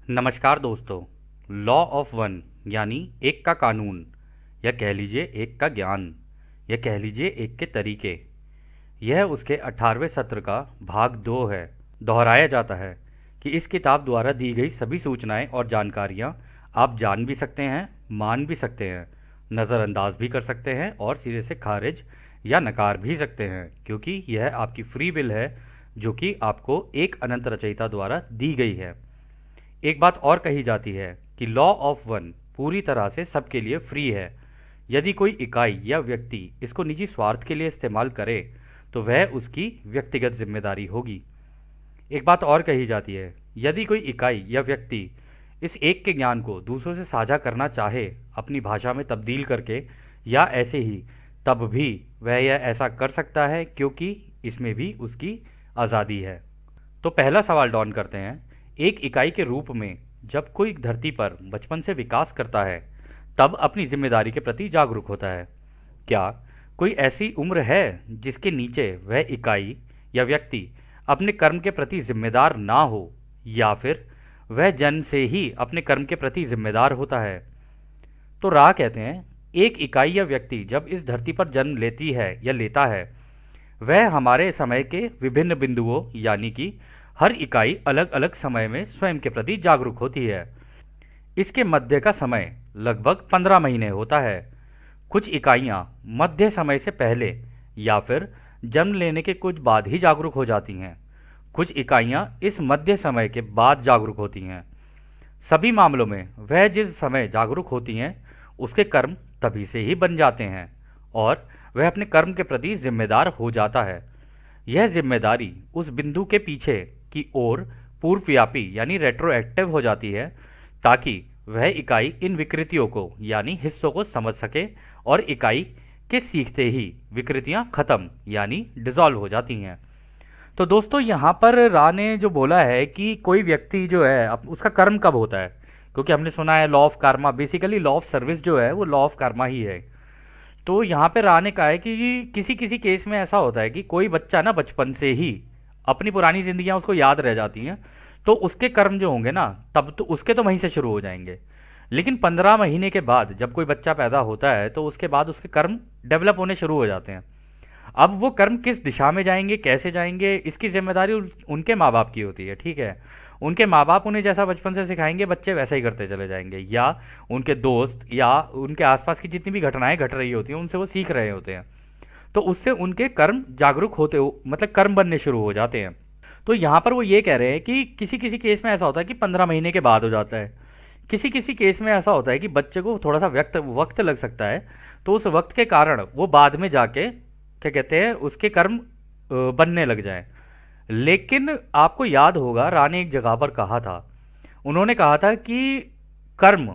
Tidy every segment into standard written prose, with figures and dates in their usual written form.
नमस्कार दोस्तों। Law of one यानी एक का कानून, या कह लीजिए एक का ज्ञान, या कह लीजिए एक के तरीके, यह उसके 18वें सत्र का भाग 2 है। दोहराया जाता है कि इस किताब द्वारा दी गई सभी सूचनाएं और जानकारियां आप जान भी सकते हैं, मान भी सकते हैं, नज़रअंदाज भी कर सकते हैं और सिरे से खारिज या नकार भी सकते हैं, क्योंकि यह आपकी फ्री विल है जो कि आपको एक अनंत रचयिता द्वारा दी गई है। एक बात और कही जाती है कि लॉ ऑफ वन पूरी तरह से सबके लिए फ्री है। यदि कोई इकाई या व्यक्ति इसको निजी स्वार्थ के लिए इस्तेमाल करे तो वह उसकी व्यक्तिगत जिम्मेदारी होगी। एक बात और कही जाती है, यदि कोई इकाई या व्यक्ति इस एक के ज्ञान को दूसरों से साझा करना चाहे अपनी भाषा में तब्दील करके या ऐसे ही, तब भी वह यह ऐसा कर सकता है, क्योंकि इसमें भी उसकी आज़ादी है। तो पहला सवाल डॉन करते हैं, एक इकाई के रूप में जब कोई धरती पर बचपन से विकास करता है तब अपनी जिम्मेदारी के प्रति जागरूक होता है। क्या कोई ऐसी उम्र है जिसके नीचे वह इकाई या व्यक्ति अपने कर्म के प्रति जिम्मेदार ना हो, या फिर वह जन्म से ही अपने कर्म के प्रति जिम्मेदार होता है? तो राह कहते हैं, एक इकाई या व्यक्ति जब इस धरती पर जन्म लेती है या लेता है, वह हमारे समय के विभिन्न बिंदुओं यानी कि हर इकाई अलग अलग समय में स्वयं के प्रति जागरूक होती है। इसके मध्य का समय लगभग 15 महीने होता है। कुछ इकाइयां मध्य समय से पहले या फिर जन्म लेने के कुछ बाद ही जागरूक हो जाती हैं। कुछ इकाइयां इस मध्य समय के बाद जागरूक होती हैं। सभी मामलों में वह जिस समय जागरूक होती हैं उसके कर्म तभी से ही बन जाते हैं और वह अपने कर्म के प्रति जिम्मेदार हो जाता है। यह जिम्मेदारी उस बिंदु के पीछे की ओर पूर्वव्यापी यानी रेट्रोएक्टिव हो जाती है, ताकि वह इकाई इन विकृतियों को यानी हिस्सों को समझ सके और इकाई के सीखते ही विकृतियां खत्म यानी डिसॉल्व हो जाती हैं। तो दोस्तों, यहाँ पर रा ने जो बोला है कि कोई व्यक्ति जो है उसका कर्म कब होता है, क्योंकि हमने सुना है law of Karma, basically law of service जो है वो लॉ ऑफ कार्मा ही है। तो यहाँ पे रा ने कहा है कि किसी किसी केस में ऐसा होता है कि कोई बच्चा ना बचपन से ही अपनी पुरानी जिंदगियां उसको याद रह जाती हैं, तो उसके कर्म जो होंगे ना तब तो उसके तो वहीं से शुरू हो जाएंगे। लेकिन 15 महीने के बाद जब कोई बच्चा पैदा होता है तो उसके बाद उसके कर्म डेवलप होने शुरू हो जाते हैं। अब वो कर्म किस दिशा में जाएंगे, कैसे जाएंगे, इसकी जिम्मेदारी उनके माँ बाप की होती है। ठीक है, उनके माँ बाप उन्हें जैसा बचपन से सिखाएंगे बच्चे वैसा ही करते चले जाएंगे, या उनके दोस्त या उनके आसपास की जितनी भी घटनाएं घट रही होती हैं उनसे वो सीख रहे होते हैं। तो उससे उनके कर्म जागरूक होते हो मतलब कर्म बनने शुरू हो जाते हैं। तो यहाँ पर वो ये कह रहे हैं कि किसी किसी केस में ऐसा होता है कि 15 महीने के बाद हो जाता है। किसी किसी केस में ऐसा होता है कि बच्चे को थोड़ा सा वक्त लग सकता है, तो उस वक्त के कारण वो बाद में जाके क्या कहते हैं उसके कर्म बनने लग जाए। लेकिन आपको याद होगा रा ने एक जगह पर कहा था, उन्होंने कहा था कि कर्म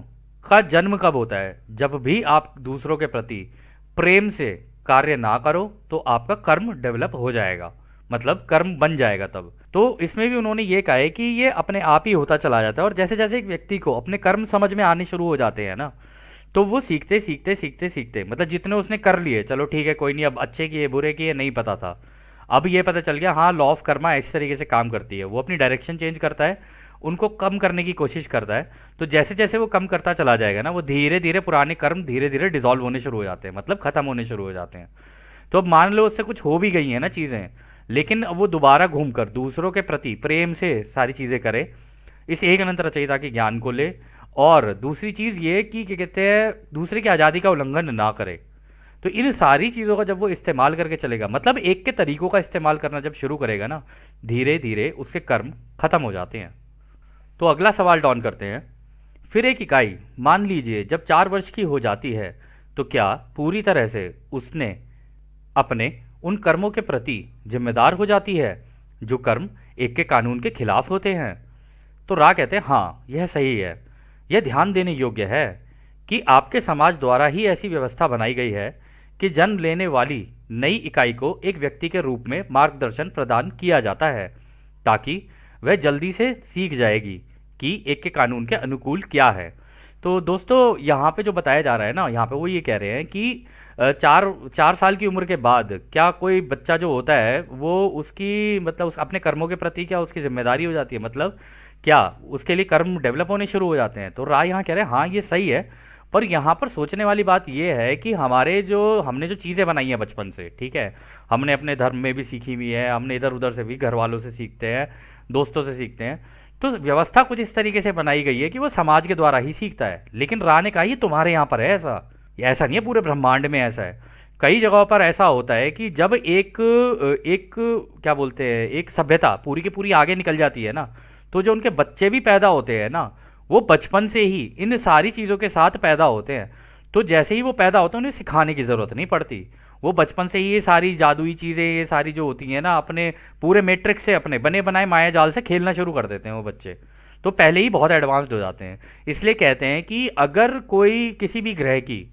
का जन्म कब होता है, जब भी आप दूसरों के प्रति प्रेम से कार्य ना करो तो आपका कर्म डेवलप हो जाएगा, मतलब कर्म बन जाएगा तब। तो इसमें भी उन्होंने ये कहा है कि ये अपने आप ही होता चला जाता है, और जैसे जैसे एक व्यक्ति को अपने कर्म समझ में आने शुरू हो जाते हैं ना, तो वो सीखते सीखते सीखते सीखते मतलब जितने उसने कर लिए, चलो ठीक है कोई नहीं, अब अच्छे किए बुरे किए नहीं पता था, अब ये पता चल गया हाँ लॉ ऑफ कर्मा इस तरीके से काम करती है। वो अपनी डायरेक्शन चेंज करता है, उनको कम करने की कोशिश करता है। तो जैसे जैसे वो कम करता चला जाएगा ना, वो धीरे धीरे पुराने कर्म धीरे धीरे डिसॉल्व होने शुरू हो जाते हैं, मतलब खत्म होने शुरू हो जाते हैं। तो अब मान लो उससे कुछ हो भी गई हैं ना चीज़ें, लेकिन अब वो दोबारा घूमकर दूसरों के प्रति प्रेम से सारी चीज़ें करे, इस एक अनंत रचयिता के ज्ञान को ले, और दूसरी चीज़ ये कि क्या कहते हैं दूसरे की आज़ादी का उल्लंघन ना करे। तो इन सारी चीज़ों का जब वो इस्तेमाल करके चलेगा, मतलब एक के तरीकों का इस्तेमाल करना जब शुरू करेगा ना, धीरे धीरे उसके कर्म खत्म हो जाते हैं। तो अगला सवाल डॉन करते हैं, फिर एक इकाई मान लीजिए जब 4 वर्ष की हो जाती है, तो क्या पूरी तरह से उसने अपने उन कर्मों के प्रति जिम्मेदार हो जाती है जो कर्म एक के कानून के खिलाफ होते हैं? तो रा कहते हैं हाँ यह सही है। यह ध्यान देने योग्य है कि आपके समाज द्वारा ही ऐसी व्यवस्था बनाई गई है कि जन्म लेने वाली नई इकाई को एक व्यक्ति के रूप में मार्गदर्शन प्रदान किया जाता है, ताकि वह जल्दी से सीख जाएगी कि एक के कानून के अनुकूल क्या है। तो दोस्तों, यहाँ पे जो बताया जा रहा है ना, यहाँ पे वो ये कह रहे हैं कि 4 साल की उम्र के बाद क्या कोई बच्चा जो होता है वो उसकी मतलब उस अपने कर्मों के प्रति क्या उसकी जिम्मेदारी हो जाती है, मतलब क्या उसके लिए कर्म डेवलप होने शुरू हो जाते हैं? तो राय यहाँ कह रहे हैं हाँ ये सही है, पर यहाँ पर सोचने वाली बात ये है कि हमारे जो हमने जो चीज़ें बनाई हैं बचपन से, ठीक है, हमने अपने धर्म में भी सीखी हुई है, हमने इधर उधर से भी घर वालों से सीखते हैं, दोस्तों से सीखते हैं, तो व्यवस्था कुछ इस तरीके से बनाई गई है कि वो समाज के द्वारा ही सीखता है। लेकिन रा ने कहा ये तुम्हारे यहाँ पर है ऐसा, ये ऐसा नहीं है, पूरे ब्रह्मांड में ऐसा है। कई जगहों पर ऐसा होता है कि जब एक एक क्या बोलते हैं, एक सभ्यता पूरी की पूरी आगे निकल जाती है ना, तो जो उनके बच्चे भी पैदा होते हैं ना, वो बचपन से ही इन सारी चीज़ों के साथ पैदा होते हैं। तो जैसे ही वो पैदा होते हैं उन्हें सिखाने की ज़रूरत नहीं पड़ती, वो बचपन से ही ये सारी जादुई चीज़ें, ये सारी जो होती हैं ना, अपने पूरे मैट्रिक्स से, अपने बने बनाए माया जाल से खेलना शुरू कर देते हैं वो बच्चे, तो पहले ही बहुत एडवांस्ड हो जाते हैं। इसलिए कहते हैं कि अगर कोई किसी भी ग्रह की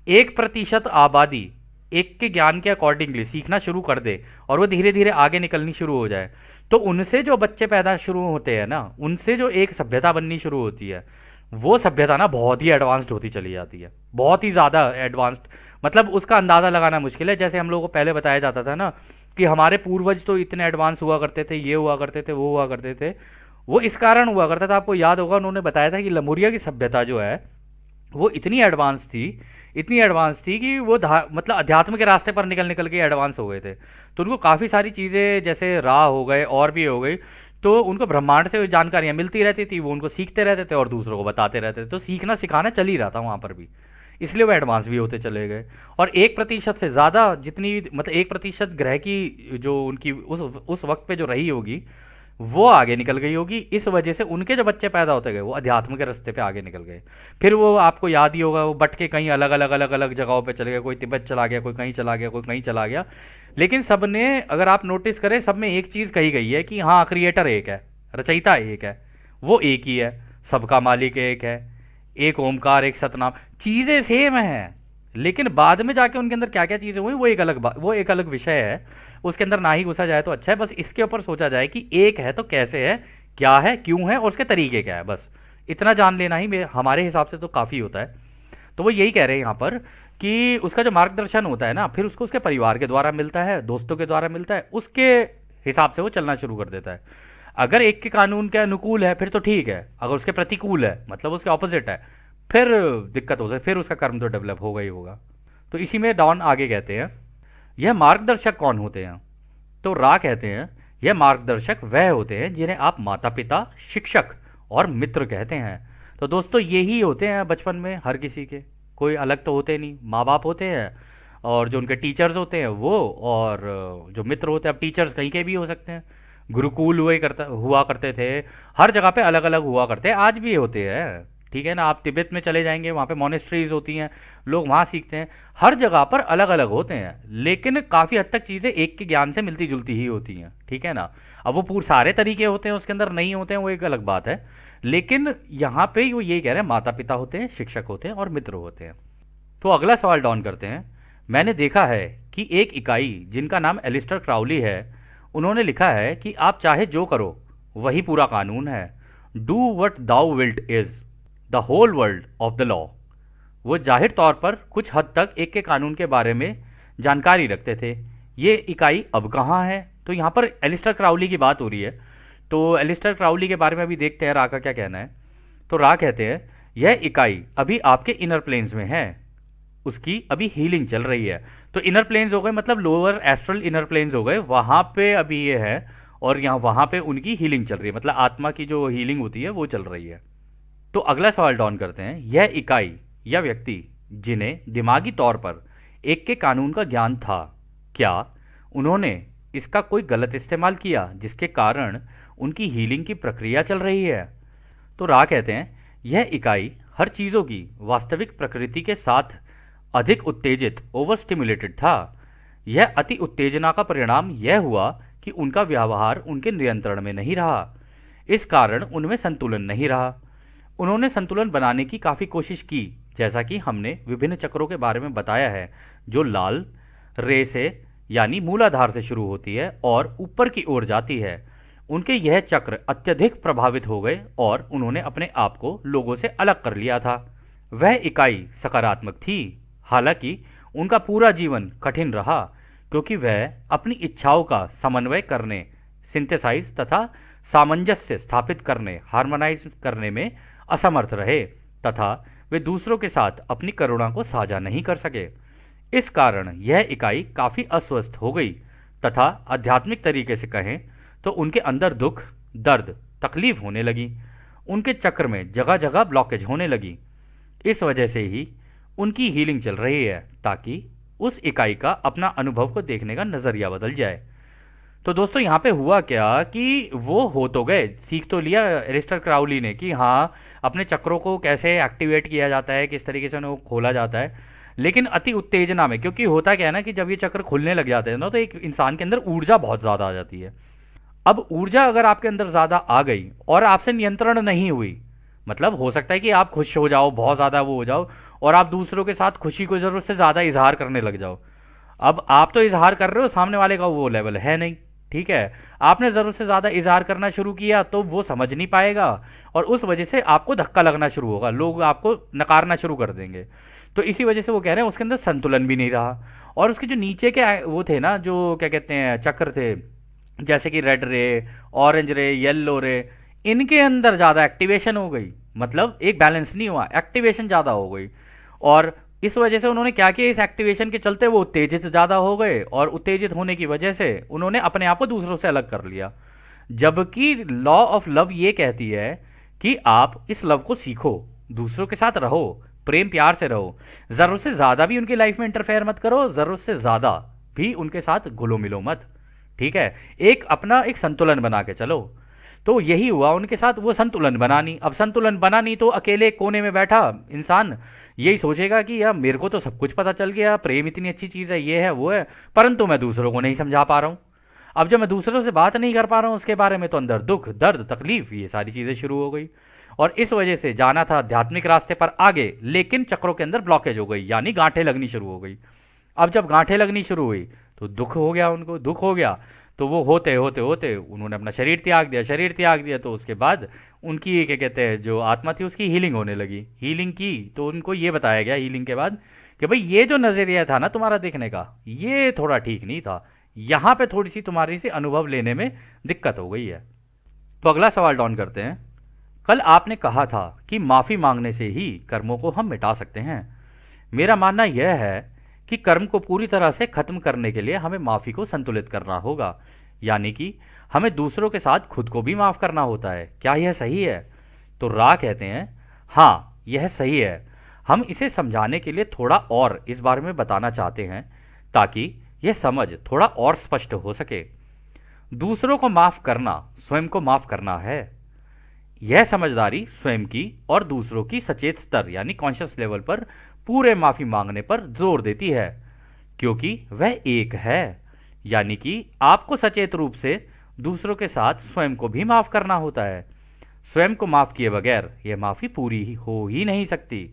1% आबादी एक के ज्ञान के अकॉर्डिंगली सीखना शुरू कर दे और वो धीरे धीरे आगे निकलनी शुरू हो जाए, तो उनसे जो बच्चे पैदा शुरू होते हैं ना, उनसे जो एक सभ्यता बननी शुरू होती है, वो सभ्यता ना बहुत ही एडवांस्ड होती चली जाती है, बहुत ही ज़्यादा एडवांस्ड। मतलब उसका अंदाज़ा लगाना मुश्किल है। जैसे हम लोगों को पहले बताया जाता था ना कि हमारे पूर्वज तो इतने एडवांस हुआ करते थे, ये हुआ करते थे, वो हुआ करते थे, वो इस कारण हुआ करता था, आपको याद होगा उन्होंने बताया था कि लमुरिया की सभ्यता जो है वो इतनी एडवांस थी, इतनी एडवांस थी कि वो मतलब अध्यात्म के रास्ते पर निकल निकल के एडवांस हो गए थे। तो उनको काफ़ी सारी चीज़ें जैसे राह हो गए और भी हो गई, तो उनको ब्रह्मांड से जानकारियाँ मिलती रहती थी, वो उनको सीखते रहते थे और दूसरों को बताते रहते थे, तो सीखना सिखाना चल ही रहा था वहाँ पर भी, इसलिए वो एडवांस भी होते चले गए। और 1% से ज़्यादा जितनी, मतलब 1% ग्रह की जो उनकी उस वक्त पे जो रही होगी, वो आगे निकल गई होगी, इस वजह से उनके जो बच्चे पैदा होते गए वो अध्यात्म के रास्ते पे आगे निकल गए। फिर वो आपको याद ही होगा, वो बट के कहीं अलग अलग अलग अलग जगहों पे चले गए, कोई तिब्बत चला गया, कोई कहीं चला गया, कोई कहीं चला गया, लेकिन सब ने, अगर आप नोटिस करें, सब में एक चीज़ कही गई है कि हाँ क्रिएटर एक है, रचयिता एक है, वो एक ही है, सबका मालिक एक है, एक ओमकार एक सतनाम, चीज़ें सेम हैं, लेकिन बाद में जाके उनके अंदर क्या क्या चीज़ें हुई वो एक अलग वो एक अलग विषय है, उसके अंदर ना ही घुसा जाए तो अच्छा है। बस इसके ऊपर सोचा जाए कि एक है तो कैसे है, क्या है, क्यों है और उसके तरीके क्या है, बस इतना जान लेना ही हमारे हिसाब से तो काफ़ी होता है। तो वो यही कह रहे हैं यहाँ पर कि उसका जो मार्गदर्शन होता है ना, फिर उसको उसके परिवार के द्वारा मिलता है, दोस्तों के द्वारा मिलता है, उसके हिसाब से वो चलना शुरू कर देता है। अगर एक के कानून के अनुकूल है फिर तो ठीक है, अगर उसके प्रतिकूल है, मतलब उसके ऑपोजिट है, फिर दिक्कत हो जाए, फिर उसका कर्म तो डेवलप होगा ही होगा। तो इसी में डॉन आगे कहते हैं, यह मार्गदर्शक कौन होते हैं? तो रा कहते हैं यह मार्गदर्शक वह होते हैं जिन्हें आप माता पिता, शिक्षक और मित्र कहते हैं। तो दोस्तों यही होते हैं बचपन में हर किसी के, कोई अलग तो होते नहीं, माँ बाप होते हैं और जो उनके टीचर्स होते हैं वो, और जो मित्र होते हैं, अब टीचर्स कहीं के भी हो सकते हैं, गुरुकुल हुआ करते थे, हर जगह पे अलग अलग हुआ करते हैं, आज भी होते हैं, ठीक है ना। आप तिब्बत में चले जाएंगे, वहाँ पे मोनेस्ट्रीज होती हैं, लोग वहाँ सीखते हैं, हर जगह पर अलग अलग होते हैं, लेकिन काफ़ी हद तक चीज़ें एक के ज्ञान से मिलती जुलती ही होती हैं, ठीक है ना। अब वो पूरे सारे तरीके होते हैं उसके अंदर नहीं होते हैं, वो एक अलग बात है, लेकिन यहाँ पे वो यही कह रहे हैं, माता पिता होते हैं, शिक्षक होते हैं और मित्र होते हैं। तो अगला सवाल डाउन करते हैं, मैंने देखा है कि एक इकाई जिनका नाम एलिस्टर क्राउली है, उन्होंने लिखा है कि आप चाहे जो करो वही पूरा कानून है, do what thou wilt is the whole world of the law. वो जाहिर तौर पर कुछ हद तक एक के कानून के बारे में जानकारी रखते थे। ये इकाई अब कहाँ है? तो यहाँ पर एलिस्टर क्राउली की बात हो रही है, तो एलिस्टर क्राउली के बारे में अभी देखते हैं रा का क्या कहना है। तो रा कहते हैं यह इकाई अभी आपके इनर प्लेन्स में है, उसकी अभी हीलिंग चल रही है। तो इनर प्लेन्स हो गए, मतलब लोअर एस्ट्रल इनर प्लेन्स हो गए, वहाँ पे अभी ये है, और यहाँ वहाँ पे उनकी हीलिंग चल रही है, मतलब आत्मा की जो हीलिंग होती है वो चल रही है। तो अगला सवाल डाउन करते हैं, यह इकाई या व्यक्ति जिन्हें दिमागी तौर पर एक के कानून का ज्ञान था, क्या उन्होंने इसका कोई गलत इस्तेमाल किया जिसके कारण उनकी हीलिंग की प्रक्रिया चल रही है? तो रा कहते हैं यह इकाई हर चीज़ों की वास्तविक प्रकृति के साथ अधिक उत्तेजित, ओवर स्टिमुलेटेड था। यह अति उत्तेजना का परिणाम यह हुआ कि उनका व्यवहार उनके नियंत्रण में नहीं रहा, इस कारण उनमें संतुलन नहीं रहा। उन्होंने संतुलन बनाने की काफ़ी कोशिश की, जैसा कि हमने विभिन्न चक्रों के बारे में बताया है, जो लाल रे से यानी मूलाधार से शुरू होती है और ऊपर की ओर जाती है। उनके यह चक्र अत्यधिक प्रभावित हो गए और उन्होंने अपने आप को लोगों से अलग कर लिया था। वह इकाई सकारात्मक थी, हालांकि उनका पूरा जीवन कठिन रहा, क्योंकि वह अपनी इच्छाओं का समन्वय करने, सिंथेसाइज तथा सामंजस्य स्थापित करने, हार्मोनाइज करने में असमर्थ रहे तथा वे दूसरों के साथ अपनी करुणा को साझा नहीं कर सके। इस कारण यह इकाई काफी अस्वस्थ हो गई तथा आध्यात्मिक तरीके से कहें तो उनके अंदर दुख, दर्द, तकलीफ होने लगी। उनके चक्र में जगह जगह ब्लॉकेज होने लगी। इस वजह से ही उनकी हीलिंग चल रही है ताकि उस इकाई का अपना अनुभव को देखने का नजरिया बदल जाए। तो दोस्तों यहाँ पे हुआ क्या कि वो हो तो गए, सीख तो लिया एलिस्टर क्राउली ने कि हाँ अपने चक्रों को कैसे एक्टिवेट किया जाता है, किस तरीके से उन्हें खोला जाता है, लेकिन अति उत्तेजना में, क्योंकि होता क्या है ना कि जब ये चक्र खुलने लग जाते हैं ना तो एक इंसान के अंदर ऊर्जा बहुत ज़्यादा आ जाती है। अब ऊर्जा अगर आपके अंदर ज़्यादा आ गई और आपसे नियंत्रण नहीं हुई, मतलब हो सकता है कि आप खुश हो जाओ, बहुत ज़्यादा वो हो जाओ और आप दूसरों के साथ खुशी को ज़रूरत से ज़्यादा इजहार करने लग जाओ। अब आप तो इजहार कर रहे हो, सामने वाले का वो लेवल है नहीं, ठीक है। आपने ज़रूरत से ज़्यादा इजहार करना शुरू किया तो वो समझ नहीं पाएगा और उस वजह से आपको धक्का लगना शुरू होगा, लोग आपको नकारना शुरू कर देंगे। तो इसी वजह से वो कह रहे हैं उसके अंदर संतुलन भी नहीं रहा। और उसके जो नीचे के वो थे ना, जो क्या कहते हैं चक्र थे, जैसे कि रेड रे, ऑरेंज रे, येलो रे, इनके अंदर ज़्यादा एक्टिवेशन हो गई, मतलब एक बैलेंस नहीं हुआ, एक्टिवेशन ज़्यादा हो गई। और इस वजह से उन्होंने क्या किया, इस एक्टिवेशन के चलते वो उत्तेजित ज़्यादा हो गए और उत्तेजित होने की वजह से उन्होंने अपने आप को दूसरों से अलग कर लिया। जबकि लॉ ऑफ लव ये कहती है कि आप इस लव को सीखो, दूसरों के साथ रहो, प्रेम प्यार से रहो, ज़रूरत से ज़्यादा भी उनकी लाइफ में इंटरफेयर मत करो, ज़रूरत से ज़्यादा भी उनके साथ घुलो मिलो मत, ठीक है। एक अपना एक संतुलन बना के चलो। तो यही हुआ उनके साथ, वो संतुलन बना नहीं। अब संतुलन बना नहीं तो अकेले कोने में बैठा इंसान यही सोचेगा कि यार मेरे को तो सब कुछ पता चल गया, प्रेम इतनी अच्छी चीज़ है, ये है वो है, परंतु मैं दूसरों को नहीं समझा पा रहा हूँ। अब जब मैं दूसरों से बात नहीं कर पा रहा हूँ उसके बारे में तो अंदर दुख, दर्द, तकलीफ, ये सारी चीज़ें शुरू हो गई। और इस वजह से जाना था आध्यात्मिक रास्ते पर आगे, लेकिन चक्रों के अंदर ब्लॉकेज हो गई, यानी गांठें लगनी शुरू हो गई। अब जब गांठें लगनी शुरू हुई तो दुख हो गया, उनको दुख हो गया तो वो होते होते होते उन्होंने अपना शरीर त्याग दिया। शरीर त्याग दिया तो उसके बाद उनकी क्या कहते हैं जो आत्मा थी उसकी हीलिंग होने लगी। हीलिंग की तो उनको ये बताया गया हीलिंग के बाद कि भाई ये जो नज़रिया था ना तुम्हारा देखने का, ये थोड़ा ठीक नहीं था, यहाँ पे थोड़ी सी तुम्हारी सी अनुभव लेने में दिक्कत हो गई है। तो अगला सवाल डॉन करते हैं। कल आपने कहा था कि माफ़ी मांगने से ही कर्मों को हम मिटा सकते हैं। मेरा मानना यह है कि कर्म को पूरी तरह से खत्म करने के लिए हमें माफ़ी को संतुलित करना होगा, यानी कि हमें दूसरों के साथ खुद को भी माफ़ करना होता है। क्या यह सही है? तो रा कहते हैं हाँ यह सही है। हम इसे समझाने के लिए थोड़ा और इस बारे में बताना चाहते हैं ताकि यह समझ थोड़ा और स्पष्ट हो सके। दूसरों को माफ़ करना स्वयं को माफ़ करना है। यह समझदारी स्वयं की और दूसरों की सचेत स्तर यानी कॉन्शियस लेवल पर पूरे माफ़ी मांगने पर जोर देती है, क्योंकि वह एक है। यानी कि आपको सचेत रूप से दूसरों के साथ स्वयं को भी माफ़ करना होता है। स्वयं को माफ़ किए बगैर यह माफ़ी पूरी हो ही नहीं सकती।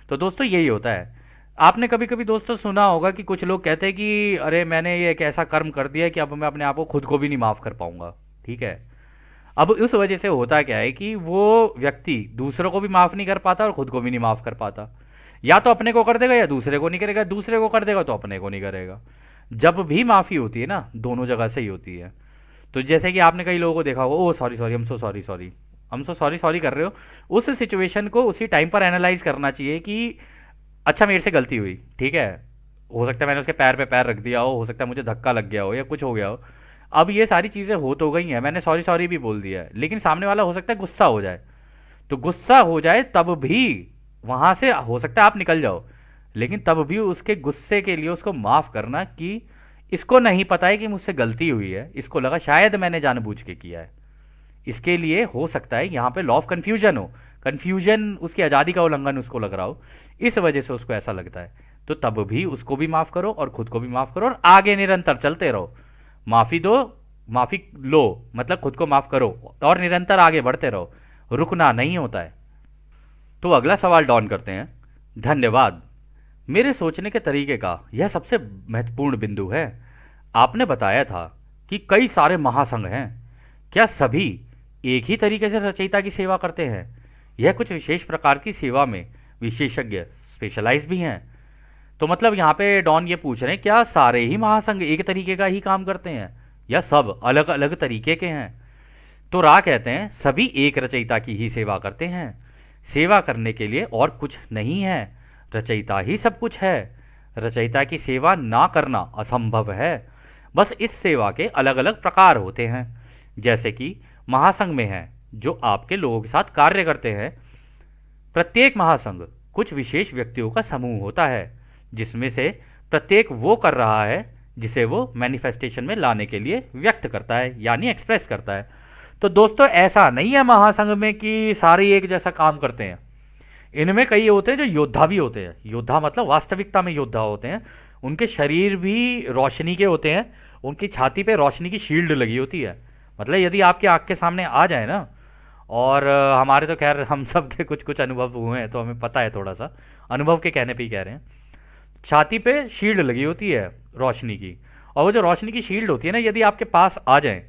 तो दोस्तों यही होता है। आपने कभी कभी दोस्तों सुना होगा कि कुछ लोग कहते हैं कि अरे मैंने ये एक ऐसा कर्म कर दिया कि अब मैं अपने आप को खुद को भी नहीं माफ़ कर पाऊंगा, ठीक है। अब उस वजह से होता क्या है कि वो व्यक्ति दूसरों को भी माफ़ नहीं कर पाता और खुद को भी नहीं माफ़ कर पाता। या तो अपने को कर देगा या दूसरे को नहीं करेगा, दूसरे को कर देगा तो अपने को नहीं करेगा। जब भी माफ़ी होती है ना दोनों जगह से ही होती है। तो जैसे कि आपने कई लोगों को देखा होगा, ओ सॉरी सॉरी, हम सो सॉरी सॉरी, हम सो सॉरी सॉरी कर रहे हो, उस सिचुएशन को उसी टाइम पर एनालाइज करना चाहिए कि अच्छा मेरे से गलती हुई, ठीक है, हो सकता है मैंने उसके पैर पे पैर रख दिया हो सकता है मुझे धक्का लग गया हो या कुछ हो गया हो। अब ये सारी चीज़ें हो तो गई हैं, मैंने सॉरी सॉरी भी बोल दिया है, लेकिन सामने वाला हो सकता है गुस्सा हो जाए। तो गुस्सा हो जाए तब भी वहाँ से हो सकता है आप निकल जाओ, लेकिन तब भी उसके गुस्से के लिए उसको माफ़ करना कि इसको नहीं पता है कि मुझसे गलती हुई है, इसको लगा शायद मैंने जानबूझ के किया है। इसके लिए हो सकता है यहाँ पे लॉ ऑफ कन्फ्यूजन हो, कन्फ्यूजन उसकी आज़ादी का उल्लंघन उसको लग रहा हो, इस वजह से उसको ऐसा लगता है। तो तब भी उसको भी माफ़ करो और खुद को भी माफ़ करो और आगे निरंतर चलते रहो। माफ़ी दो, माफ़ी लो, मतलब खुद को माफ़ करो और निरंतर आगे बढ़ते रहो, रुकना नहीं होता है। तो अगला सवाल डॉन करते हैं। धन्यवाद, मेरे सोचने के तरीके का यह सबसे महत्वपूर्ण बिंदु है। आपने बताया था कि कई सारे महासंघ हैं, क्या सभी एक ही तरीके से रचयिता की सेवा करते हैं? यह कुछ विशेष प्रकार की सेवा में विशेषज्ञ स्पेशलाइज भी हैं? तो मतलब यहाँ पे डॉन ये पूछ रहे हैं क्या सारे ही महासंघ एक तरीके का ही काम करते हैं या सब अलग अलग तरीके के हैं? तो रा कहते हैं सभी एक रचयिता की ही सेवा करते हैं, सेवा करने के लिए और कुछ नहीं है, रचयिता ही सब कुछ है, रचयिता की सेवा ना करना असंभव है। बस इस सेवा के अलग अलग प्रकार होते हैं, जैसे कि महासंघ में है जो आपके लोगों के साथ कार्य करते हैं। प्रत्येक महासंघ कुछ विशेष व्यक्तियों का समूह होता है, जिसमें से प्रत्येक वो कर रहा है जिसे वो मैनिफेस्टेशन में लाने के लिए व्यक्त करता है, यानी एक्सप्रेस करता है। तो दोस्तों ऐसा नहीं है महासंघ में कि सारे एक जैसा काम करते हैं। इनमें कई होते हैं जो योद्धा भी होते हैं, योद्धा मतलब वास्तविकता में योद्धा होते हैं। उनके शरीर भी रोशनी के होते हैं, उनकी छाती पे रोशनी की शील्ड लगी होती है। मतलब यदि आपकी आँख के सामने आ जाए ना, और हमारे तो खैर हम सब के कुछ कुछ अनुभव हुए हैं तो हमें पता है, थोड़ा सा अनुभव के कहने पे ही कह रहे हैं। छाती पे शील्ड लगी होती है रोशनी की, और वो जो रोशनी की शील्ड होती है ना, यदि आपके पास आ जाए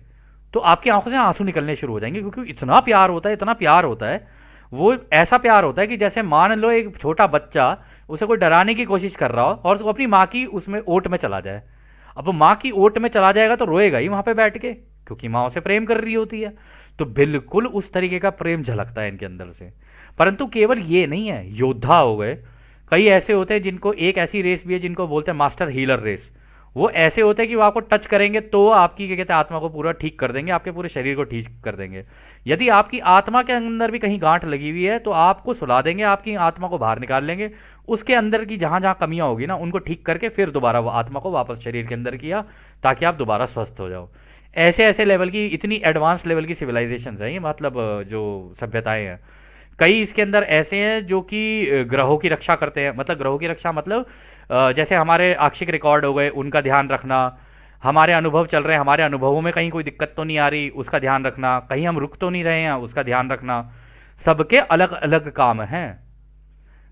तो आपकी आंखों से आंसू निकलने शुरू हो जाएंगे, क्योंकि इतना प्यार होता है, इतना प्यार होता है। वो ऐसा प्यार होता है कि जैसे मान लो एक छोटा बच्चा उसे कोई डराने की कोशिश कर रहा हो और वो अपनी माँ की उसमें ओट में चला जाए। अब वो माँ की ओट में चला जाएगा तो रोएगा ही वहां पे बैठ के, क्योंकि माँ उसे प्रेम कर रही होती है। तो बिल्कुल उस तरीके का प्रेम झलकता है इनके अंदर से। परंतु केवल ये नहीं है, योद्धा हो गए, कई ऐसे होते हैं जिनको, एक ऐसी रेस भी है जिनको बोलते हैं मास्टर हीलर रेस। वो ऐसे होते हैं कि वो आपको टच करेंगे तो आपकी क्या कहते हैं आत्मा को पूरा ठीक कर देंगे, आपके पूरे शरीर को ठीक कर देंगे। यदि आपकी आत्मा के अंदर भी कहीं गांठ लगी हुई है तो आपको सुला देंगे, आपकी आत्मा को बाहर निकाल लेंगे, उसके अंदर की जहां जहां कमियां होगी ना उनको ठीक करके फिर दोबारा वो आत्मा को वापस शरीर के अंदर किया, ताकि आप दोबारा स्वस्थ हो जाओ। ऐसे ऐसे लेवल की, इतनी एडवांस लेवल की सिविलाइजेशन है ये, मतलब जो सभ्यताएं हैं। कई इसके अंदर ऐसे हैं जो कि ग्रहों की रक्षा करते हैं। मतलब ग्रहों की रक्षा मतलब जैसे हमारे आक्षिक रिकॉर्ड हो गए, उनका ध्यान रखना, हमारे अनुभव चल रहे हैं, हमारे अनुभवों में कहीं कोई दिक्कत तो नहीं आ रही उसका ध्यान रखना, कहीं हम रुक तो नहीं रहे हैं उसका ध्यान रखना। सबके अलग अलग काम हैं।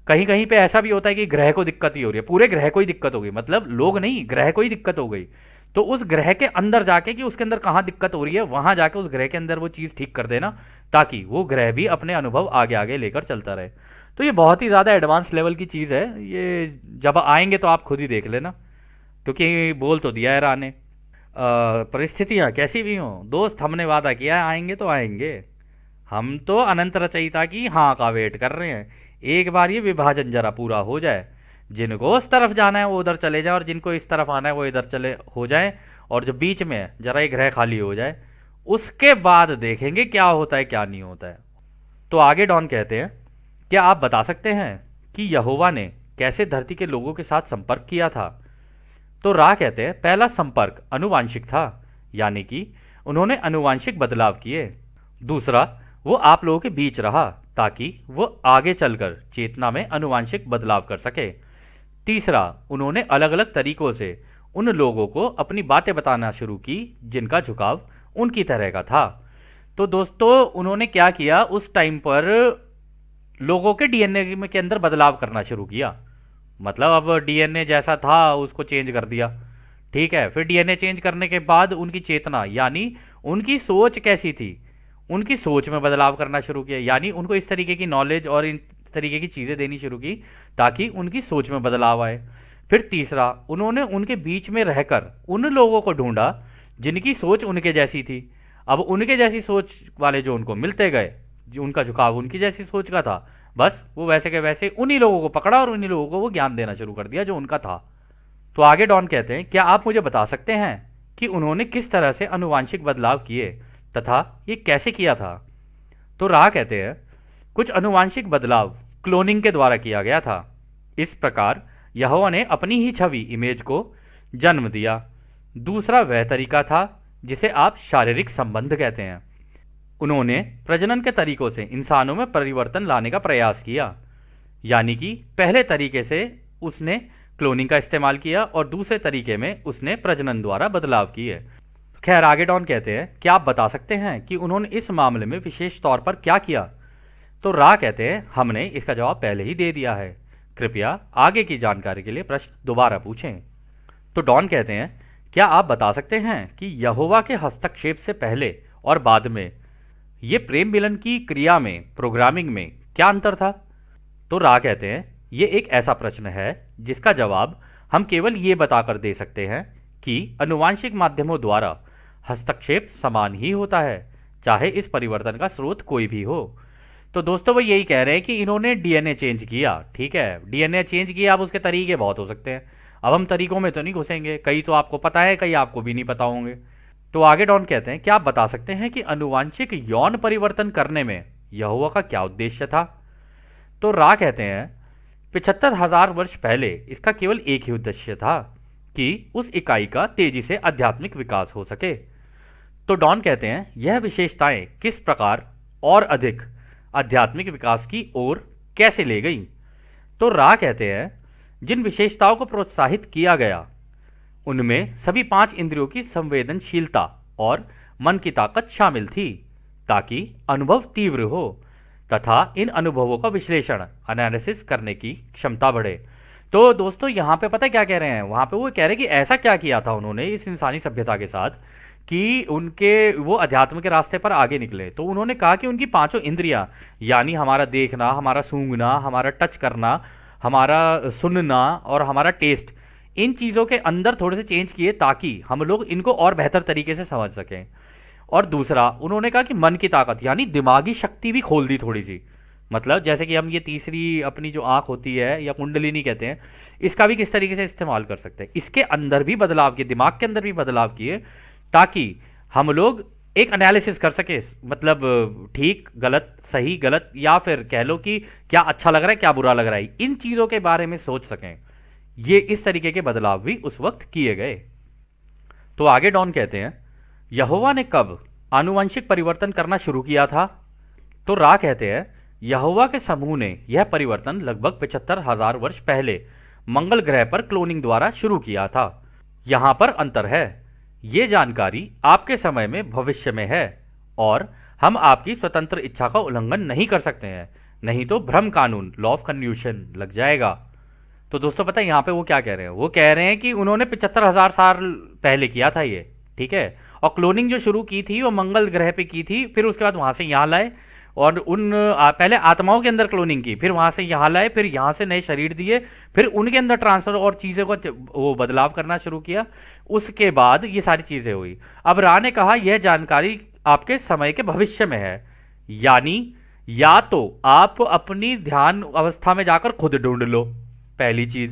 कहीं कहीं पे ऐसा भी होता है कि ग्रह को दिक्कत ही हो रही है, पूरे ग्रह को ही दिक्कत हो गई, मतलब लोग नहीं, ग्रह को ही दिक्कत हो गई, तो उस ग्रह के अंदर जाके कि उसके अंदर कहाँ दिक्कत हो रही है वहां जाके उस ग्रह के अंदर वो चीज़ ठीक कर देना, ताकि वो ग्रह भी अपने अनुभव आगे आगे लेकर चलता रहे। तो ये बहुत ही ज़्यादा एडवांस लेवल की चीज़ है ये, जब आएंगे तो आप खुद ही देख लेना, क्योंकि बोल तो दिया है राने। परिस्थितियाँ कैसी भी हों दोस्त, हमने वादा किया है आएंगे तो आएंगे। हम तो अनंत रचयिता की हाँ का वेट कर रहे हैं। एक बार ये विभाजन जरा पूरा हो जाए, जिनको उस तरफ जाना है वो उधर चले जाए और जिनको इस तरफ आना है वो इधर चले हो जाए, और जो बीच में है जरा एक ग्रह खाली हो जाए, उसके बाद देखेंगे क्या होता है क्या नहीं होता है। तो आगे डॉन कहते हैं, क्या आप बता सकते हैं कि यहोवा ने कैसे धरती के लोगों के साथ संपर्क किया था? तो रा कहते हैं पहला संपर्क अनुवांशिक था, यानी कि उन्होंने अनुवांशिक बदलाव किए। दूसरा, वो आप लोगों के बीच रहा ताकि वो आगे चलकर चेतना में अनुवांशिक बदलाव कर सके। तीसरा, उन्होंने अलग अलग तरीकों से उन लोगों को अपनी बातें बताना शुरू की जिनका झुकाव उनकी तरह का था। तो दोस्तों उन्होंने क्या किया, उस टाइम पर लोगों के डीएनए के अंदर बदलाव करना शुरू किया। मतलब अब डीएनए जैसा था उसको चेंज कर दिया, ठीक है। फिर डीएनए चेंज करने के बाद उनकी चेतना यानी उनकी सोच कैसी थी, उनकी सोच में बदलाव करना शुरू किया, यानी उनको इस तरीके की नॉलेज और इन तरीके की चीज़ें देनी शुरू की ताकि उनकी सोच में बदलाव आए। फिर तीसरा, उन्होंने उनके बीच में रहकर उन लोगों को ढूंढा जिनकी सोच उनके जैसी थी। अब उनके जैसी सोच वाले जो उनको मिलते गए, जो उनका झुकाव उनकी जैसी सोच का था, बस वो वैसे के वैसे उन्हीं लोगों को पकड़ा और उन्हीं लोगों को वो ज्ञान देना शुरू कर दिया जो उनका था। तो आगे डॉन कहते हैं, क्या आप मुझे बता सकते हैं कि उन्होंने किस तरह से अनुवांशिक बदलाव किए तथा ये कैसे किया था? तो रा कहते हैं, कुछ अनुवांशिक बदलाव क्लोनिंग के द्वारा किया गया था। इस प्रकार यहोवा ने अपनी ही छवि इमेज को जन्म दिया। दूसरा वह तरीका था जिसे आप शारीरिक संबंध कहते हैं। उन्होंने प्रजनन के तरीकों से इंसानों में परिवर्तन लाने का प्रयास किया, यानी कि पहले तरीके से उसने क्लोनिंग का इस्तेमाल किया और दूसरे तरीके में उसने प्रजनन द्वारा बदलाव किए। खैर आगे डॉन कहते हैं, क्या आप बता सकते हैं कि उन्होंने इस मामले में विशेष तौर पर क्या किया? तो रा कहते हैं, हमने इसका जवाब पहले ही दे दिया है, कृपया आगे की जानकारी के लिए प्रश्न दोबारा पूछें। तो डॉन कहते हैं, क्या आप बता सकते हैं कि यहोवा के हस्तक्षेप से पहले और बाद में ये प्रेम मिलन की क्रिया में, प्रोग्रामिंग में क्या अंतर था? तो रा कहते हैं, ये एक ऐसा प्रश्न है जिसका जवाब हम केवल ये बताकर दे सकते हैं कि अनुवांशिक माध्यमों द्वारा हस्तक्षेप समान ही होता है, चाहे इस परिवर्तन का स्रोत कोई भी हो। तो दोस्तों वो यही कह रहे हैं कि इन्होंने डीएनए चेंज किया, ठीक है, डीएनए चेंज किया। अब उसके तरीके बहुत हो सकते हैं, अब हम तरीकों में तो नहीं घुसेंगे, कई तो आपको पता है, कई आपको भी नहीं पता होंगे। तो आगे डॉन कहते हैं, क्या आप बता सकते हैं कि अनुवांशिक यौन परिवर्तन करने में यहोवा का क्या उद्देश्य था? तो रा कहते हैं 75,000 वर्ष पहले इसका केवल एक ही उद्देश्य था कि उस इकाई का तेजी से आध्यात्मिक विकास हो सके। तो डॉन कहते हैं यह विशेषताएं किस प्रकार और अधिक आध्यात्मिक विकास की ओर कैसे ले गई? तो रा कहते हैं जिन विशेषताओं को प्रोत्साहित किया गया उनमें सभी 5 इंद्रियों की संवेदनशीलता और मन की ताकत शामिल थी, ताकि अनुभव तीव्र हो तथा इन अनुभवों का विश्लेषण एनालिसिस करने की क्षमता बढ़े। तो दोस्तों यहाँ पे पता है क्या कह रहे हैं, वहाँ पे वो कह रहे हैं कि ऐसा क्या किया था उन्होंने इस इंसानी सभ्यता के साथ कि उनके वो अध्यात्म के रास्ते पर आगे निकले। तो उन्होंने कहा कि उनकी 5 इंद्रियां, यानी हमारा देखना, हमारा सूंघना, हमारा टच करना, हमारा सुनना और हमारा टेस्ट, इन चीज़ों के अंदर थोड़े से चेंज किए ताकि हम लोग इनको और बेहतर तरीके से समझ सकें। और दूसरा उन्होंने कहा कि मन की ताकत यानी दिमागी शक्ति भी खोल दी थोड़ी सी। मतलब जैसे कि हम ये तीसरी अपनी जो आंख होती है या कुंडलिनी कहते हैं, इसका भी किस तरीके से इस्तेमाल कर सकते हैं, इसके अंदर भी बदलाव किए, दिमाग के अंदर भी बदलाव किए, ताकि हम लोग एक एनालिसिस कर सके, मतलब ठीक गलत, सही गलत, या फिर कह लो कि क्या अच्छा लग रहा है क्या बुरा लग रहा है, इन चीज़ों के बारे में सोच सकें। ये इस तरीके के बदलाव भी उस वक्त किए गए। तो आगे डॉन कहते हैं यहोवा ने कब आनुवंशिक परिवर्तन करना शुरू किया था? तो रा कहते हैं यहोवा के समूह ने यह परिवर्तन लगभग 75,000 वर्ष पहले मंगल ग्रह पर क्लोनिंग द्वारा शुरू किया था। यहां पर अंतर है, ये जानकारी आपके समय में भविष्य में है और हम आपकी स्वतंत्र इच्छा का उल्लंघन नहीं कर सकते हैं, नहीं तो भ्रम कानून, लॉ ऑफ कन्फ्यूशन लग जाएगा। तो दोस्तों पता है यहाँ पे वो क्या कह रहे हैं, वो कह रहे हैं कि उन्होंने 75,000 साल पहले किया था ये, ठीक है, और क्लोनिंग जो शुरू की थी वो मंगल ग्रह पे की थी, फिर उसके बाद वहां से यहाँ लाए और पहले आत्माओं के अंदर क्लोनिंग की, फिर वहां से यहाँ लाए, फिर यहाँ से नए शरीर दिए, फिर उनके अंदर ट्रांसफर और चीज़ों को वो बदलाव करना शुरू किया, उसके बाद ये सारी चीज़ें हुई। अब रा ने कहा यह जानकारी आपके समय के भविष्य में है, यानी या तो आप अपनी ध्यान अवस्था में जाकर खुद ढूंढ लो, पहली चीज़,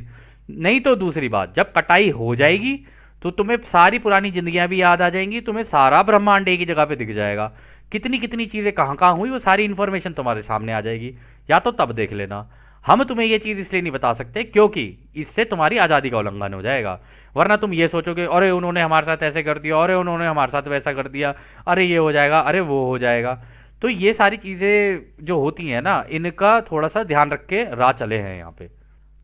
नहीं तो दूसरी बात, जब कटाई हो जाएगी तो तुम्हें सारी पुरानी जिंदगियां भी याद आ जाएंगी, तुम्हें सारा ब्रह्मांड एक ही जगह पे दिख जाएगा, कितनी कितनी चीज़ें कहाँ कहाँ हुई वो सारी इन्फॉर्मेशन तुम्हारे सामने आ जाएगी, या तो तब देख लेना। हम तुम्हें ये चीज़ इसलिए नहीं बता सकते क्योंकि इससे तुम्हारी आज़ादी का उल्लंघन हो जाएगा, वरना तुम ये सोचोगे अरे उन्होंने हमारे साथ ऐसे कर दिया, अरे उन्होंने हमारे साथ वैसा कर दिया, अरे ये हो जाएगा, अरे वो हो जाएगा। तो ये सारी चीज़ें जो होती हैं ना, इनका थोड़ा सा ध्यान रख के राह चले हैं यहाँ पे।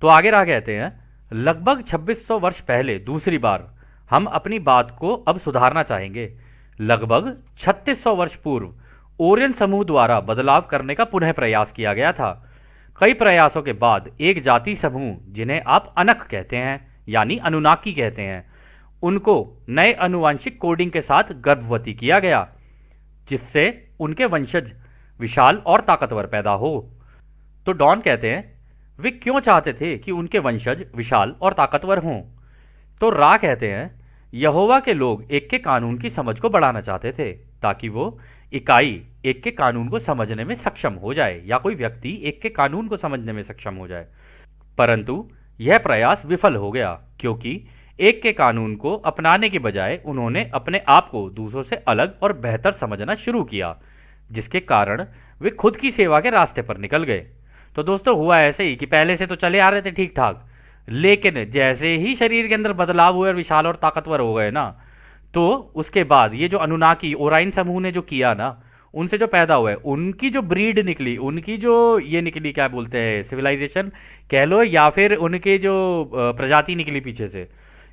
तो आगे राह कहते हैं लगभग 2600 वर्ष पहले दूसरी बार हम अपनी बात को अब सुधारना चाहेंगे। लगभग 3600 वर्ष पूर्व ओरियन समूह द्वारा बदलाव करने का पुनः प्रयास किया गया था। कई प्रयासों के बाद एक जाति समूह जिन्हें आप अनक कहते हैं यानी अनुनाकी कहते हैं, उनको नए अनुवांशिक कोडिंग के साथ गर्भवती किया गया, जिससे उनके वंशज विशाल और ताकतवर पैदा हो। तो डॉन कहते हैं वे क्यों चाहते थे कि उनके वंशज विशाल और ताकतवर हों? तो रा कहते हैं यहोवा के लोग एक के कानून की समझ को बढ़ाना चाहते थे, ताकि वो इकाई एक के कानून को समझने में सक्षम हो जाए, या कोई व्यक्ति एक के कानून को समझने में सक्षम हो जाए। परंतु यह प्रयास विफल हो गया, क्योंकि एक के कानून को अपनाने के बजाय उन्होंने अपने आप को दूसरों से अलग और बेहतर समझना शुरू किया, जिसके कारण वे खुद की सेवा के रास्ते पर निकल गए। तो दोस्तों हुआ ऐसे ही कि पहले से तो चले आ रहे थे ठीक ठाक, लेकिन जैसे ही शरीर के अंदर बदलाव हुए और विशाल और ताकतवर हो गए ना, तो उसके बाद ये जो अनुनाकी ओराइन समूह ने जो किया ना, उनसे जो पैदा हुए, उनकी जो ब्रीड निकली, उनकी जो ये निकली, क्या बोलते हैं, सिविलाइजेशन कह लो, या फिर उनके जो प्रजाति निकली पीछे से,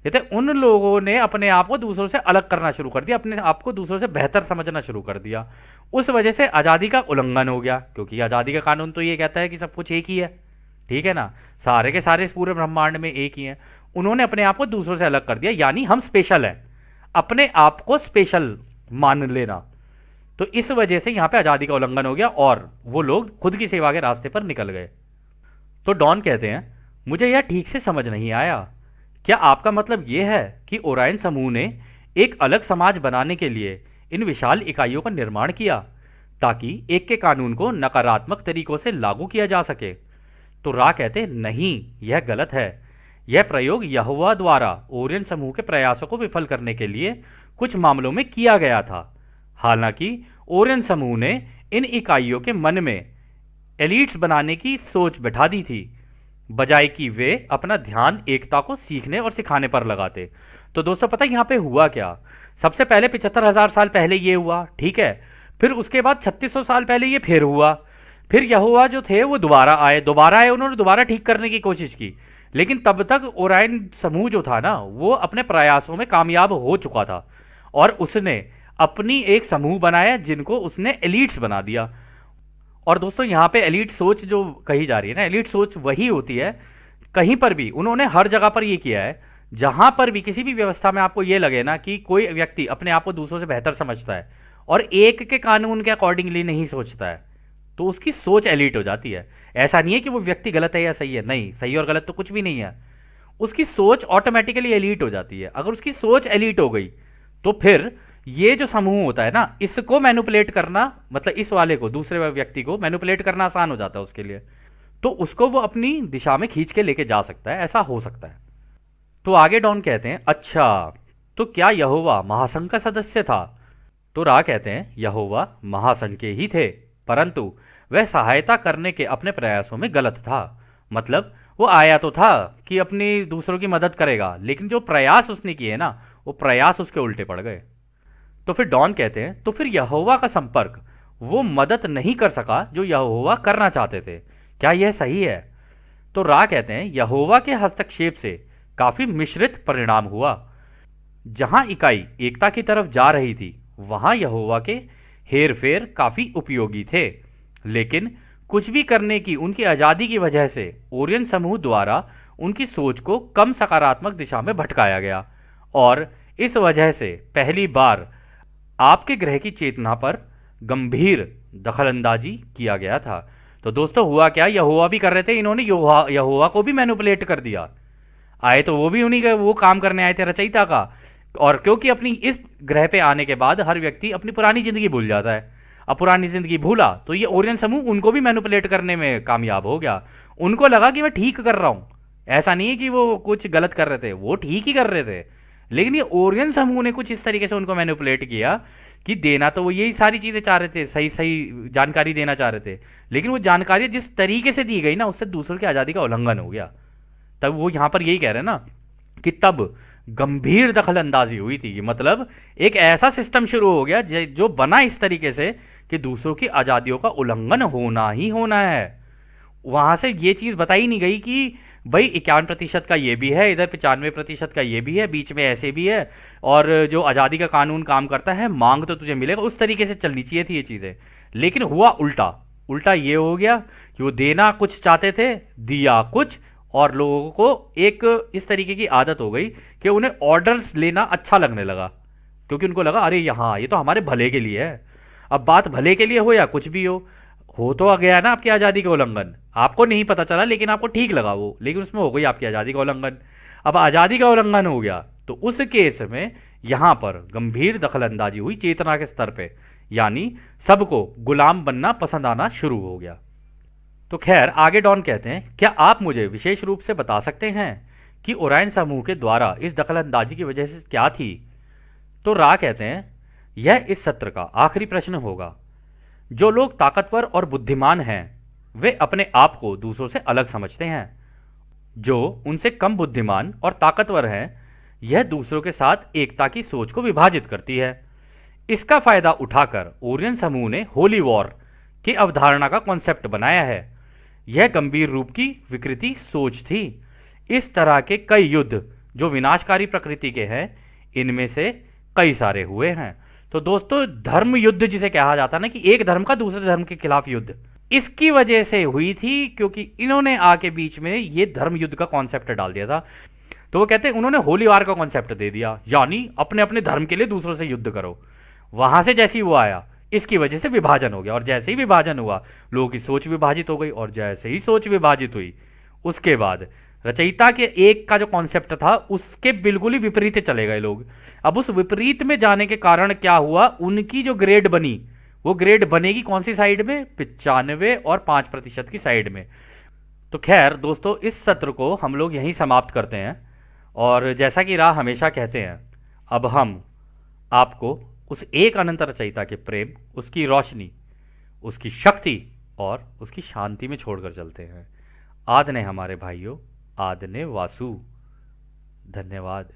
ये उन लोगों ने अपने आप को दूसरों से अलग करना शुरू कर दिया, अपने आप को दूसरों से बेहतर समझना शुरू कर दिया। उस वजह से आज़ादी का उल्लंघन हो गया, क्योंकि आज़ादी का कानून तो ये कहता है कि सब कुछ एक ही है, ठीक है ना, सारे के सारे इस पूरे ब्रह्मांड में एक ही हैं। उन्होंने अपने आप को दूसरों से अलग कर दिया, यानी हम स्पेशल हैं, अपने आप को स्पेशल मान लेना। तो इस वजह से यहां पे आज़ादी का उल्लंघन हो गया और वो लोग खुद की सेवा के रास्ते पर निकल गए। तो डॉन कहते हैं मुझे यह ठीक से समझ नहीं आया, क्या आपका मतलब यह है कि ओरायन समूह ने एक अलग समाज बनाने के लिए इन विशाल इकाइयों का निर्माण किया ताकि एक के कानून को नकारात्मक तरीकों से लागू किया जा सके। तो रा कहते नहीं, यह गलत है। यह प्रयोग यहोवा द्वारा ओरियन समूह के प्रयासों को विफल करने के लिए कुछ मामलों में किया गया था। हालांकि ओरियन समूह ने इन इकाइयों के मन में एलिट्स बनाने की सोच बैठा दी थी, बजाय कि वे अपना ध्यान एकता को सीखने और सिखाने पर लगाते। तो दोस्तों पता है यहाँ पे हुआ क्या? सबसे पहले 75,000 साल पहले ये हुआ, ठीक है। फिर उसके बाद 3600 साल पहले ये फिर हुआ। फिर यहोवा जो थे वो दोबारा आए, उन्होंने दोबारा ठीक करने की कोशिश की। लेकिन तब तक ओरायन समूह जो था ना, वो अपने प्रयासों में कामयाब हो चुका था और उसने अपनी एक समूह बनाया जिनको उसने एलिट्स बना दिया। और दोस्तों यहाँ पे एलिट सोच जो कही जा रही है ना, एलिट सोच वही होती है, कहीं पर भी उन्होंने हर जगह पर ये किया है जहां पर भी किसी भी व्यवस्था में आपको ये लगे ना कि कोई व्यक्ति अपने आप को दूसरों से बेहतर समझता है और एक के कानून के अकॉर्डिंगली नहीं सोचता है, तो उसकी सोच एलिट हो जाती है। ऐसा नहीं है कि वो व्यक्ति गलत है या सही है, नहीं, सही और गलत तो कुछ भी नहीं है, उसकी सोच ऑटोमेटिकली एलिट हो जाती है। अगर उसकी सोच एलिट हो गई तो फिर ये जो समूह होता है ना, इसको मैनिपुलेट करना, मतलब इस वाले को, दूसरे व्यक्ति को मैनिपुलेट करना आसान हो जाता है उसके लिए। तो उसको वो अपनी दिशा में खींच के लेके जा सकता है, ऐसा हो सकता है। तो आगे डॉन कहते हैं, अच्छा तो क्या यहोवा महासंघ का सदस्य था? तो रा कहते हैं यहोवा महासंघ के ही थे, परंतु वह सहायता करने के अपने प्रयासों में गलत था। मतलब वो आया तो था कि अपनी दूसरों की मदद करेगा, लेकिन जो प्रयास उसने किए ना, वो प्रयास उसके उल्टे पड़ गए। तो फिर डॉन कहते हैं, तो फिर यहोवा का संपर्क वो मदद नहीं कर सका जो यहोवा करना चाहते थे, क्या यह सही है? तो रा कहते हैं यहोवा के हस्तक्षेप से काफी मिश्रित परिणाम हुआ। जहां इकाई एकता की तरफ जा रही थी वहां यहोवा के हेरफेर काफी उपयोगी थे, लेकिन कुछ भी करने की उनकी आजादी की वजह से ओरियन समूह द्वारा उनकी सोच को कम सकारात्मक दिशा में भटकाया गया और इस वजह से पहली बार आपके ग्रह की चेतना पर गंभीर दखलंदाजी किया गया था। तो दोस्तों हुआ क्या, यहोवा भी कर रहे थे, इन्होंने यहोवा को भी मैनिपुलेट कर दिया। आए तो वो भी उन्हीं का वो काम करने आए थे, रचयिता का। और क्योंकि अपनी इस ग्रह पे आने के बाद हर व्यक्ति अपनी पुरानी जिंदगी भूल जाता है, अब पुरानी जिंदगी भूला तो ये ओरियन समूह उनको भी मैनिपुलेट करने में कामयाब हो गया। उनको लगा कि मैं ठीक कर रहा हूं, ऐसा नहीं है कि वो कुछ गलत कर रहे थे, वो ठीक ही कर रहे थे, लेकिन ये ओरियन समूह ने कुछ इस तरीके से उनको मैनिपुलेट किया कि देना तो वो यही सारी चीजें चाह रहे थे, सही सही जानकारी देना चाह रहे थे, लेकिन वो जानकारी जिस तरीके से दी गई ना, उससे दूसरों की आजादी का उल्लंघन हो गया। तब वो यहां पर यही कह रहे हैं ना कि तब गंभीर दखल अंदाजी हुई थी, मतलब एक ऐसा सिस्टम शुरू हो गया जो बना इस तरीके से कि दूसरों की आजादियों का उल्लंघन होना ही होना है। वहां से ये चीज बताई नहीं गई कि भाई 51% का ये भी है, इधर 95% का ये भी है, बीच में ऐसे भी है, और जो आज़ादी का कानून काम करता है मांग तो तुझे मिलेगा, उस तरीके से चलनी चाहिए थी ये चीज़ें। लेकिन हुआ उल्टा, उल्टा ये हो गया कि वो देना कुछ चाहते थे, दिया कुछ, और लोगों को एक इस तरीके की आदत हो गई कि उन्हें ऑर्डर्स लेना अच्छा लगने लगा, क्योंकि उनको लगा अरे यहाँ ये तो हमारे भले के लिए है। अब बात भले के लिए हो या कुछ भी हो तो आ गया ना आपकी आज़ादी का उल्लंघन, आपको नहीं पता चला लेकिन आपको ठीक लगा वो, लेकिन उसमें हो गई आपकी आज़ादी का उल्लंघन। अब आज़ादी का उल्लंघन हो गया तो उस केस में यहां पर गंभीर दखलंदाजी हुई चेतना के स्तर पे, यानी सबको गुलाम बनना पसंद आना शुरू हो गया। तो खैर आगे डॉन कहते हैं, क्या आप मुझे विशेष रूप से बता सकते हैं कि ओरायन समूह के द्वारा इस दखलंदाजी की वजह से क्या थी? तो रा कहते हैं, यह इस सत्र का आखिरी प्रश्न होगा। जो लोग ताकतवर और बुद्धिमान हैं वे अपने आप को दूसरों से अलग समझते हैं, जो उनसे कम बुद्धिमान और ताकतवर हैं यह दूसरों के साथ एकता की सोच को विभाजित करती है। इसका फायदा उठाकर ओरियन समूह ने होली वॉर की अवधारणा का कॉन्सेप्ट बनाया है। यह गंभीर रूप की विकृति सोच थी। इस तरह के कई युद्ध जो विनाशकारी प्रकृति के हैं, इनमें से कई सारे हुए हैं। तो दोस्तों धर्म युद्ध जिसे कहा जाता है ना, कि एक धर्म का दूसरे धर्म के खिलाफ युद्ध, इसकी वजह से हुई थी क्योंकि इन्होंने आके बीच में ये धर्म युद्ध का कॉन्सेप्ट डाल दिया था। तो वो कहते हैं उन्होंने होली वार का कॉन्सेप्ट दे दिया, यानी अपने अपने धर्म के लिए दूसरों से युद्ध करो। वहां से जैसे ही वो आया इसकी वजह से विभाजन हो गया, और जैसे ही विभाजन हुआ लोगों की सोच विभाजित हो गई, और जैसे ही सोच विभाजित हुई उसके बाद रचयिता के एक का जो कॉन्सेप्ट था उसके बिल्कुल ही विपरीत चले गए लोग। अब उस विपरीत में जाने के कारण क्या हुआ, उनकी जो ग्रेड बनी वो ग्रेड बनेगी कौन सी साइड में, 95 और 5% की साइड में। तो खैर दोस्तों, इस सत्र को हम लोग यहीं समाप्त करते हैं। और जैसा कि राह हमेशा कहते हैं, अब हम आपको उस एक अनंत रचयिता के प्रेम, उसकी रोशनी, उसकी शक्ति और उसकी शांति में छोड़कर चलते हैं। आद ने हमारे भाइयों, आद ने वासु। धन्यवाद।